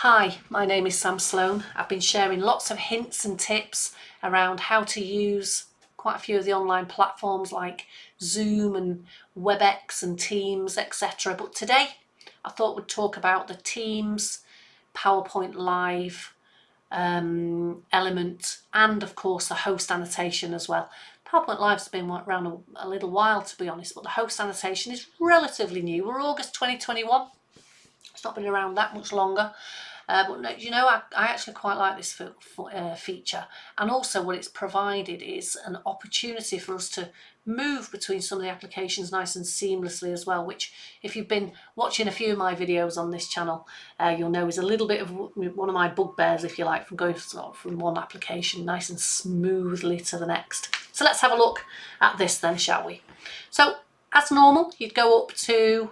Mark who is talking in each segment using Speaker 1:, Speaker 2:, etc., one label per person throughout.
Speaker 1: Hi, my name is Sam Sloan. I've been sharing lots of hints and tips around how to use quite a few of the online platforms like Zoom and WebEx and Teams, etc. But today I thought we'd talk about the Teams Powerpoint Live element, and of course the host annotation as well. PowerPoint Live's been around a little while, to be honest, but the host annotation is relatively new. We're August 2021. It's not been around that much longer. But you know, I actually quite like this feature, and also what it's provided is an opportunity for us to move between some of the applications nice and seamlessly as well, which if you've been watching a few of my videos on this channel, you'll know is a little bit of one of my bugbears, if you like, from going from one application nice and smoothly to the next. So let's have a look at this then, shall we? So as normal, you'd go up to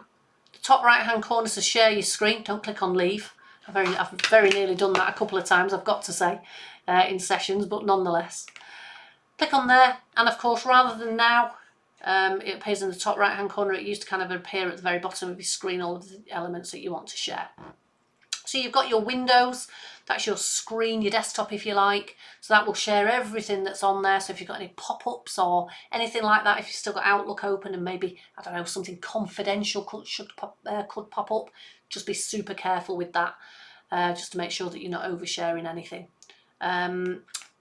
Speaker 1: the top right hand corner to share your screen. Don't click on leave. I've very nearly done that a couple of times, I've got to say, in sessions, but nonetheless. Click on there, and of course, rather than now, it appears in the top right hand corner. It used to kind of appear at the very bottom of your screen, all of the elements that you want to share. So you've got your windows, that's your screen, your desktop if you like, so that will share everything that's on there. So if you've got any pop-ups or anything like that, if you've still got Outlook open and maybe, I don't know, something confidential could pop up, just be super careful with that, just to make sure that you're not oversharing anything.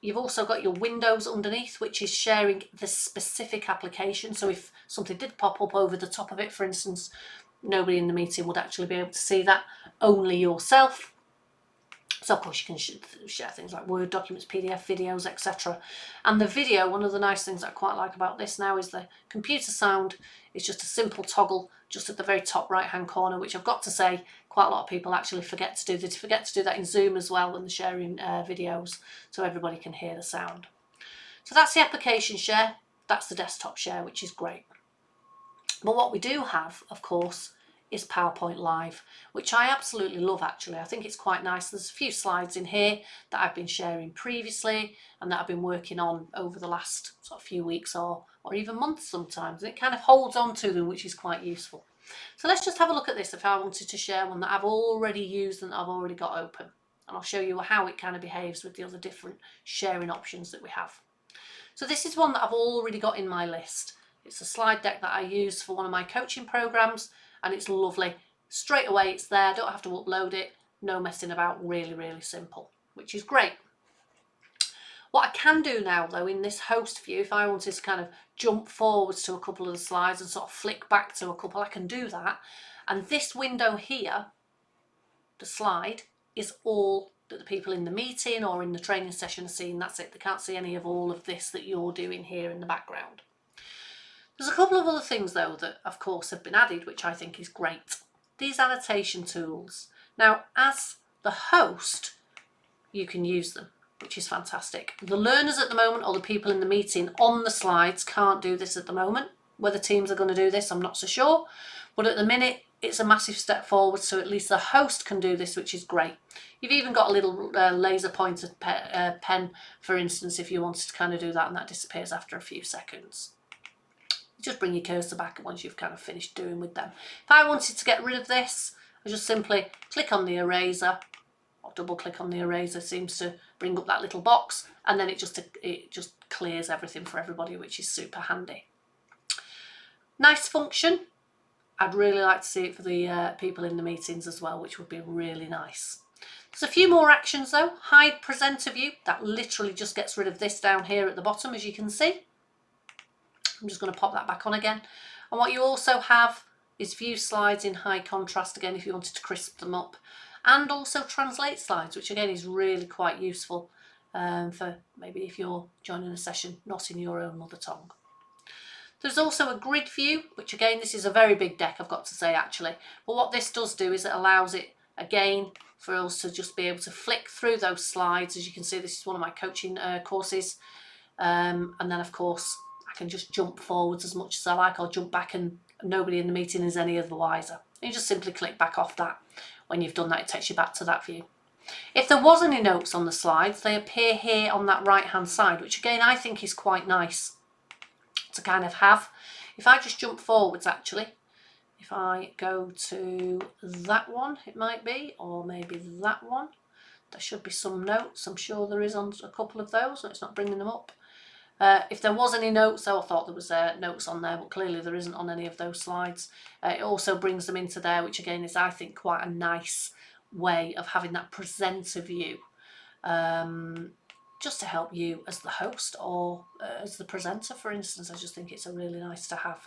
Speaker 1: You've also got your windows underneath, which is sharing the specific application. So if something did pop up over the top of it, for instance, nobody in the meeting would actually be able to see that, only yourself. So of course you can share things like Word documents, PDF, videos, etc. And the video, one of the nice things that I quite like about this now is the computer sound is just a simple toggle just at the very top right hand corner, which I've got to say quite a lot of people actually forget to do. They forget to do that in Zoom as well when they're sharing videos, so everybody can hear the sound. So that's the application share, that's the desktop share, which is great. But what we do have, of course, is PowerPoint Live, which I absolutely love actually. I think it's quite nice. There's a few slides in here that I've been sharing previously and that I've been working on over the last sort of few weeks or even months sometimes. And it kind of holds on to them, which is quite useful. So let's just have a look at this if I wanted to share one that I've already used and I've already got open. And I'll show you how it kind of behaves with the other different sharing options that we have. So this is one that I've already got in my list. It's a slide deck that I use for one of my coaching programs, and it's lovely. Straight away it's there, don't have to upload it, no messing about, really, really simple, which is great. What I can do now though in this host view, if I wanted to kind of jump forwards to a couple of the slides and sort of flick back to a couple, I can do that. And this window here, the slide, is all that the people in the meeting or in the training session are seeing. That's it, they can't see any of all of this that you're doing here in the background. There's a couple of other things though that of course have been added, which I think is great. These annotation tools. Now as the host you can use them, which is fantastic. The learners at the moment or the people in the meeting on the slides can't do this at the moment. Whether teams are going to do this, I'm not so sure, but at the minute it's a massive step forward, so at least the host can do this, which is great. You've even got a little laser pointer pen, for instance, if you wanted to kind of do that, and that disappears after a few seconds. Just bring your cursor back once you've kind of finished doing with them. If I wanted to get rid of this, I just simply click on the eraser, or double click on the eraser, seems to bring up that little box, and then it just clears everything for everybody, which is super handy. Nice function. I'd really like to see it for the people in the meetings as well, which would be really nice. There's a few more actions though. Hide presenter view, that literally just gets rid of this down here at the bottom, as you can see. I'm just going to pop that back on again. And what you also have is view slides in high contrast, again, if you wanted to crisp them up. And also translate slides, which again is really quite useful for maybe if you're joining a session not in your own mother tongue. There's also a grid view, which again, this is a very big deck, I've got to say actually. But what this does do is it allows it, again, for us to just be able to flick through those slides. As you can see, this is one of my coaching courses. And then of course, I can just jump forwards as much as I like, or jump back and nobody in the meeting is any of the wiser. You just simply click back off that. When you've done that, it takes you back to that view. If there was any notes on the slides, they appear here on that right hand side, which again I think is quite nice to kind of have. If I just jump forwards actually, if I go to that one, it might be, or maybe that one. There should be some notes. I'm sure there is on a couple of those. It's not bringing them up. If there was any notes, I thought there was notes on there, but clearly there isn't on any of those slides. It also brings them into there, which again is, I think, quite a nice way of having that presenter view, just to help you as the host or as the presenter, for instance. I just think it's a really nice to have.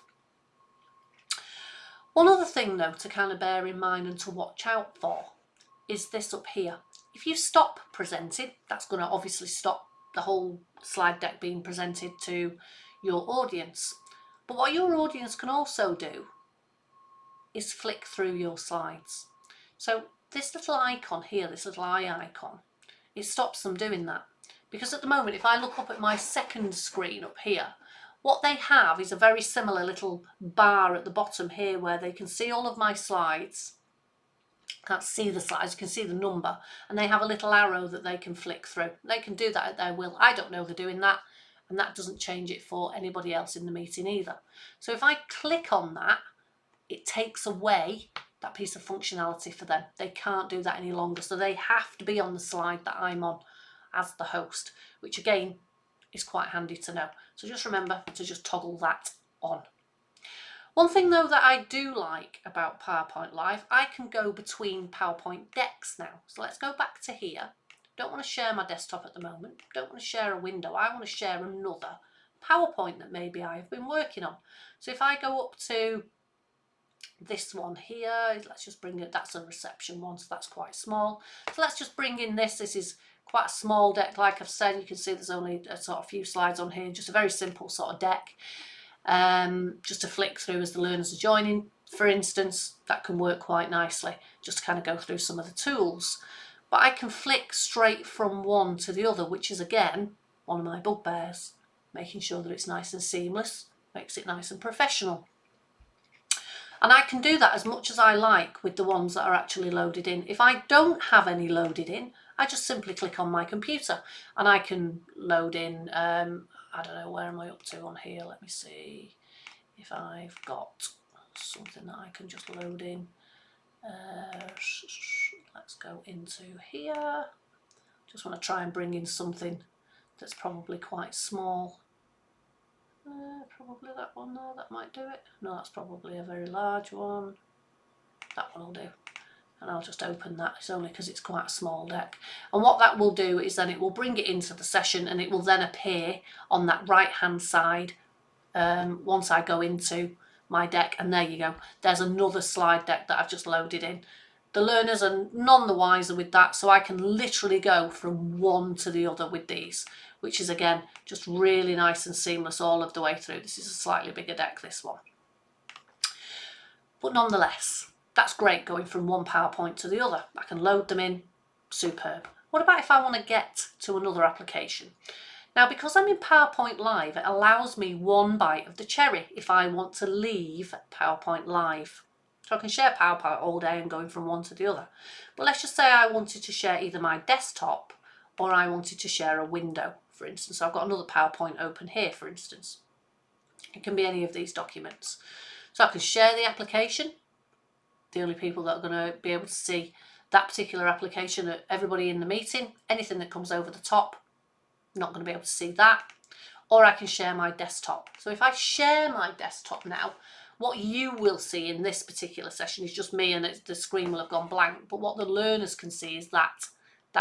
Speaker 1: One other thing though to kind of bear in mind and to watch out for is this up here. If you stop presenting, that's going to obviously stop the whole slide deck being presented to your audience. But what your audience can also do is flick through your slides. So this little icon here, this little eye icon, it stops them doing that. Because at the moment, if I look up at my second screen up here, what they have is a very similar little bar at the bottom here where they can see all of my slides. Can't see the slides, you can see the number, and they have a little arrow that they can flick through. They can do that at their will. I don't know they're doing that, and that doesn't change it for anybody else in the meeting either. So if I click on that, it takes away that piece of functionality for them. They can't do that any longer, so they have to be on the slide that I'm on as the host, which again is quite handy to know. So just remember to just toggle that on. One thing though that I do like about PowerPoint Live, I can go between PowerPoint decks now. So let's go back to here. Don't want to share my desktop at the moment. Don't want to share a window. I want to share another PowerPoint that maybe I've been working on. So if I go up to this one here, let's just bring it, that's a reception one, so that's quite small. So let's just bring in this. This is quite a small deck, like I've said. You can see there's only a sort of few slides on here, just a very simple sort of deck. Just to flick through as the learners are joining, for instance. That can work quite nicely, just to kind of go through some of the tools. But I can flick straight from one to the other, which is again one of my bugbears, making sure that it's nice and seamless, makes it nice and professional. And I can do that as much as I like with the ones that are actually loaded in. If I don't have any loaded in, I just simply click on my computer and I can load in, I don't know, where am I up to on here? Let me see if I've got something that I can just load in. Let's go into here. Just want to try and bring in something that's probably quite small. Probably that one there, that might do it. No, that's probably a very large one. That one will do. And I'll just open that. It's only because it's quite a small deck. And what that will do is then it will bring it into the session and it will then appear on that right hand side once I go into my deck. And there you go. There's another slide deck that I've just loaded in. The learners are none the wiser with that, so I can literally go from one to the other with these, which is again just really nice and seamless all of the way through. This is a slightly bigger deck, this one. But nonetheless, that's great going from one PowerPoint to the other. I can load them in, superb. What about if I want to get to another application? Now, because I'm in PowerPoint Live, it allows me one bite of the cherry if I want to leave PowerPoint Live. So I can share PowerPoint all day and going from one to the other. But let's just say I wanted to share either my desktop or I wanted to share a window, for instance. So I've got another PowerPoint open here, for instance. It can be any of these documents. So I can share the application. The only people that are going to be able to see that particular application are everybody in the meeting. Anything that comes over the top, not going to be able to see that. Or I can share my desktop. So if I share my desktop now, what you will see in this particular session is just me and the screen will have gone blank. But what the learners can see is that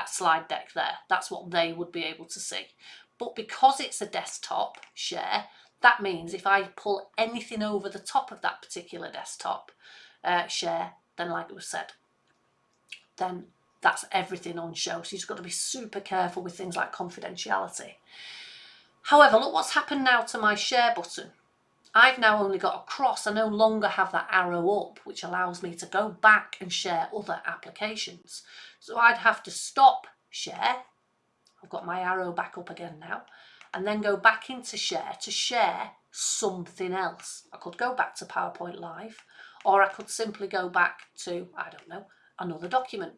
Speaker 1: slide deck there. That's what they would be able to see. But because it's a desktop share, that means if I pull anything over the top of that particular desktop share, then like it was said, then that's everything on show. So you've just got to be super careful with things like confidentiality. However, look what's happened now to my share button. I've now only got a cross. I no longer have that arrow up, which allows me to go back and share other applications. So I'd have to stop share. I've got my arrow back up again now, and then go back into share to share something else. I could go back to PowerPoint Live, or I could simply go back to, I don't know, another document,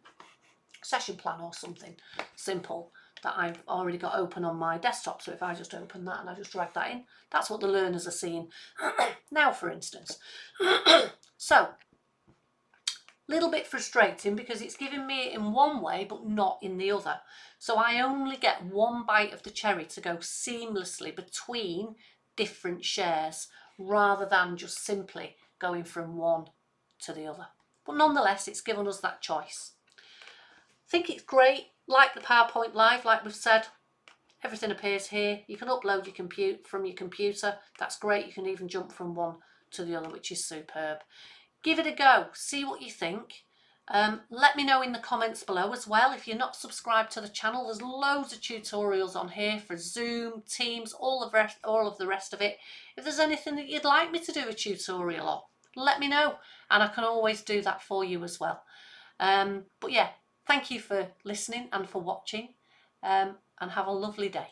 Speaker 1: session plan or something simple that I've already got open on my desktop. So if I just open that and I just drag that in, that's what the learners are seeing. Now, for instance, So, little bit frustrating because it's giving me it in one way but not in the other. So I only get one bite of the cherry to go seamlessly between different shares rather than just simply going from one to the other. But nonetheless, it's given us that choice. I think it's great, like the PowerPoint Live, like we've said. Everything appears here. You can upload from your computer. That's great. You can even jump from one to the other, which is superb. Give it a go. See what you think. Let me know in the comments below as well. If you're not subscribed to the channel, there's loads of tutorials on here for Zoom, Teams, all of the rest of it. If there's anything that you'd like me to do a tutorial on, let me know, and I can always do that for you as well. But yeah, thank you for listening and for watching, and have a lovely day.